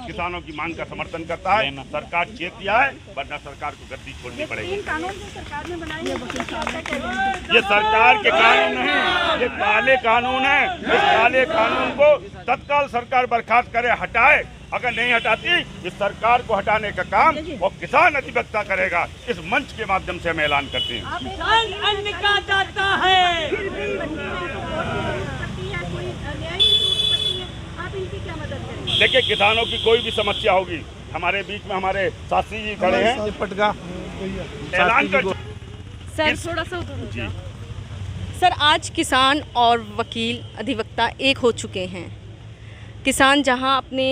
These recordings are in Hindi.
किसानों की मांग का समर्थन करता है। सरकार चेत दिया है, वरना सरकार को गद्दी छोड़नी पड़ेगी। कानून जो सरकार ने बनाए ये सरकार के कानून नहीं, ये काले कानून है। इस काले कानून को तत्काल सरकार बर्खास्त करे, हटाए। अगर नहीं हटाती, इस सरकार को हटाने का काम वो किसान अधिवक्ता करेगा। इस मंच के माध्यम से हम ऐलान करते हैं। अन्न का दाता है। देखिए, किसानों की कोई भी समस्या होगी, हमारे बीच में हमारे साथी जी खड़े हैं, ऐलान कर। सर थोड़ा सा उधर हो जाओ। सर, आज किसान और वकील अधिवक्ता एक हो चुके हैं। किसान जहां अपने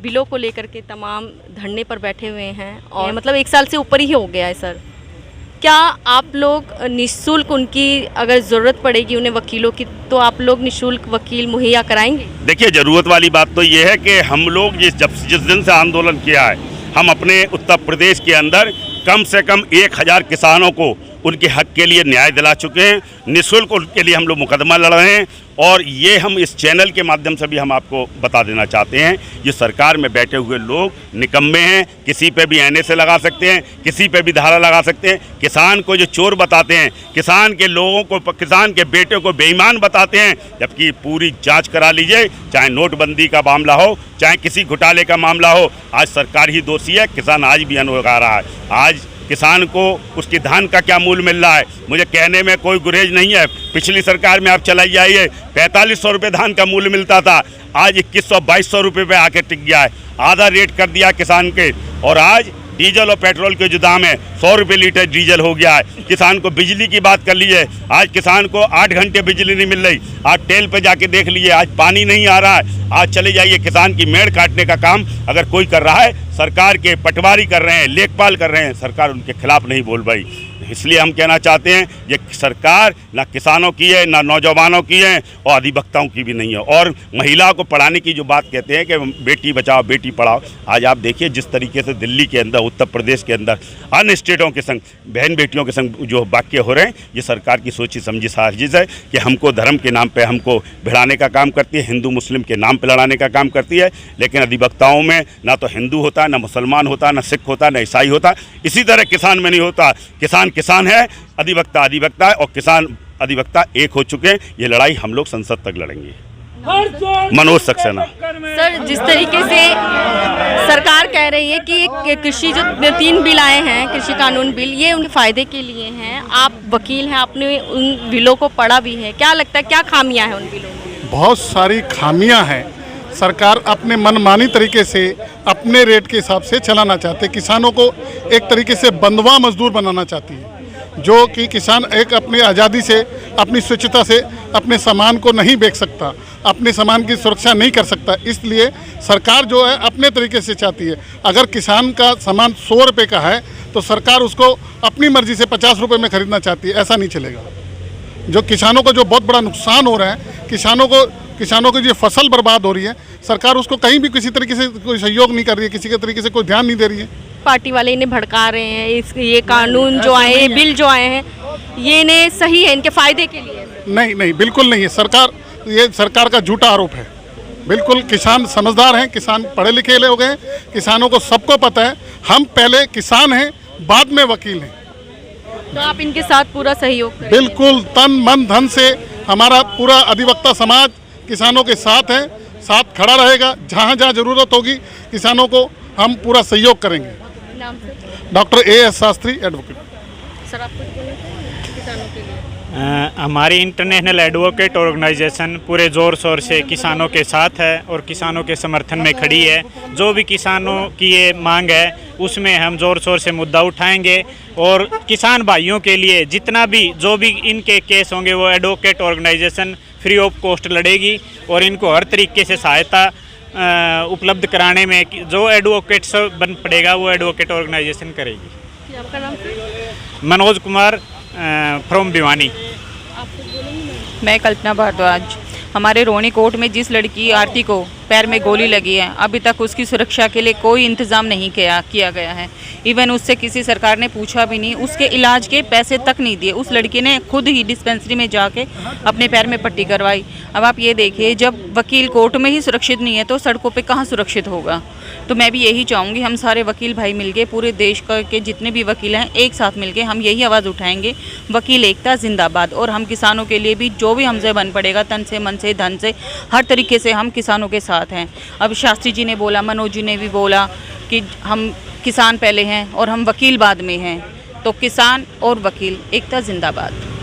बिलों को लेकर के तमाम धरने पर बैठे हुए हैं और मतलब 1 साल से ऊपर ही हो गया है। सर, क्या आप लोग निःशुल्क, उनकी अगर ज़रूरत पड़ेगी उन्हें वकीलों की, तो आप लोग निःशुल्क वकील मुहैया कराएंगे? देखिए, ज़रूरत वाली बात तो ये है कि हम लोग जिस दिन से आंदोलन किया है, हम अपने उत्तर प्रदेश के अंदर कम से कम 1000 किसानों को उनके हक के लिए न्याय दिला चुके हैं। निःशुल्क उनके लिए हम लोग मुकदमा लड़ रहे हैं। और ये हम इस चैनल के माध्यम से भी हम आपको बता देना चाहते हैं, ये सरकार में बैठे हुए लोग निकम्मे हैं। किसी पे भी NSA लगा सकते हैं, किसी पे भी धारा लगा सकते हैं। किसान को जो चोर बताते हैं, किसान के लोगों को, किसान के बेटे को बेईमान बताते हैं, जबकि पूरी जांच करा लीजिए। चाहे नोटबंदी का मामला हो, चाहे किसी घोटाले का मामला हो, आज सरकार ही दोषी है। किसान आज भी अनहोगा रहा है। आज किसान को उसकी धान का क्या मूल्य मिल रहा है, मुझे कहने में कोई गुरेज नहीं है। पिछली सरकार में आप चलाई जाइए, 4500 रुपये धान का मूल्य मिलता था, आज 2100-2200 रुपये पे आके टिक गया है। आधा रेट कर दिया किसान के। और आज डीजल और पेट्रोल के जो दाम है, 100 रुपये लीटर डीजल हो गया है। किसान को बिजली की बात कर लीजिए, आज किसान को 8 घंटे बिजली नहीं मिल रही। आज टेल पे जाके देख लीजिए, आज पानी नहीं आ रहा है। आज चले जाइए, किसान की मेड़ काटने का काम अगर कोई कर रहा है, सरकार के पटवारी कर रहे हैं, लेखपाल कर रहे हैं, सरकार उनके खिलाफ नहीं बोल पाई। इसलिए हम कहना चाहते हैं, ये सरकार ना किसानों की है, ना नौजवानों की है, और अधिवक्ताओं की भी नहीं है। और महिला को पढ़ाने की जो बात कहते हैं कि बेटी बचाओ बेटी पढ़ाओ, आज आप देखिए जिस तरीके से दिल्ली के अंदर, उत्तर प्रदेश के अंदर अन्य स्टेटों के संग बहन बेटियों के संग जो वाक्य हो रहे हैं, ये सरकार की सोची समझी साजिश है कि हमको धर्म के नाम पे हमको भिड़ाने का काम करती है, हिंदू मुस्लिम के नाम पे लड़ाने का काम करती है। लेकिन अधिवक्ताओं में ना तो हिंदू होता है, ना मुसलमान होता, ना सिख होता, ना ईसाई होता। इसी तरह किसान में नहीं होता। किसान किसान है, अधिवक्ता अधिवक्ता है, और किसान अधिवक्ता एक हो चुके हैं। ये लड़ाई हम लोग संसद तक लड़ेंगे। मनोज सक्सेना। सर, जिस तरीके से सरकार कह रही है कि कृषि जो 3 बिल आए हैं, कृषि कानून बिल, ये उनके फ़ायदे के लिए हैं। आप वकील हैं, आपने उन बिलों को पढ़ा भी है, क्या लगता है क्या खामियां हैं उन बिलों में? बहुत सारी खामियां हैं। सरकार अपने मनमानी तरीके से अपने रेट के हिसाब से चलाना चाहते, किसानों को एक तरीके से बंधुआ मजदूर बनाना चाहती है, जो कि किसान एक अपनी आज़ादी से, अपनी स्वच्छता से अपने सामान को नहीं बेच सकता, अपने सामान की सुरक्षा नहीं कर सकता। इसलिए सरकार जो है अपने तरीके से चाहती है, अगर किसान का सामान 100 रुपये का है तो सरकार उसको अपनी मर्जी से 50 रुपये में खरीदना चाहती है। ऐसा नहीं चलेगा। जो किसानों को जो बहुत बड़ा नुकसान हो रहा है, किसानों की जो फसल बर्बाद हो रही है, सरकार उसको कहीं भी किसी तरीके से कोई सहयोग नहीं कर रही है, किसी के तरीके से कोई ध्यान नहीं दे रही है। पार्टी वाले इन्हें भड़का रहे हैं, ये कानून जो आए, ये बिल जो आए हैं, ये इन्हें सही है, इनके फायदे के लिए? नहीं, बिल्कुल नहीं है। ये सरकार का झूठा आरोप है। बिल्कुल किसान समझदार हैं, किसान पढ़े लिखे लोग हैं, किसानों को सबको पता है हम पहले किसान हैं, बाद में वकील हैं। तो आप इनके साथ पूरा सहयोग करेंगे? बिल्कुल, तन मन धन से हमारा पूरा अधिवक्ता समाज किसानों के साथ है, साथ खड़ा रहेगा। जहाँ जहाँ जरूरत होगी किसानों को हम पूरा सहयोग करेंगे। नाम से? Doctor A.S. Shastri, advocate. Sir, आप कुछ बोलें किसानों के लिए? हमारी इंटरनेशनल एडवोकेट ऑर्गेनाइजेशन पूरे ज़ोर शोर से किसानों के साथ है और किसानों के समर्थन में खड़ी है। जो भी किसानों की ये मांग है, उसमें हम ज़ोर शोर से मुद्दा उठाएंगे और किसान भाइयों के लिए जितना भी जो भी इनके केस होंगे, वो advocate organisation free of cost लड़ेगी और इनको हर तरीके से सहायता उपलब्ध कराने में जो एडवोकेट बन पड़ेगा, वो एडवोकेट ऑर्गेनाइजेशन करेगी। आपका नाम? मनोज कुमार फ्रॉम भिवानी। मैं कल्पना भारद्वाज। हमारे रोहिणी कोर्ट में जिस लड़की आरती को पैर में गोली लगी है, अभी तक उसकी सुरक्षा के लिए कोई इंतज़ाम नहीं किया गया है। इवन उससे किसी सरकार ने पूछा भी नहीं, उसके इलाज के पैसे तक नहीं दिए। उस लड़की ने खुद ही डिस्पेंसरी में जाके अपने पैर में पट्टी करवाई। अब आप ये देखिए, जब वकील कोर्ट में ही सुरक्षित नहीं है तो सड़कों पे कहाँ सुरक्षित होगा। तो मैं भी यही चाहूँगी हम सारे वकील भाई मिलके पूरे देश के जितने भी वकील हैं एक साथ मिलके हम यही आवाज़ उठाएंगे, वकील एकता जिंदाबाद। और हम किसानों के लिए भी जो भी हमसे बन पड़ेगा, तन से मन से धन से हर तरीके से हम किसानों के साथ हैं। अब शास्त्री जी ने बोला, मनोज जी ने भी बोला कि हम किसान पहले हैं और हम वकील बाद में हैं। तो किसान और वकील एकता जिंदाबाद।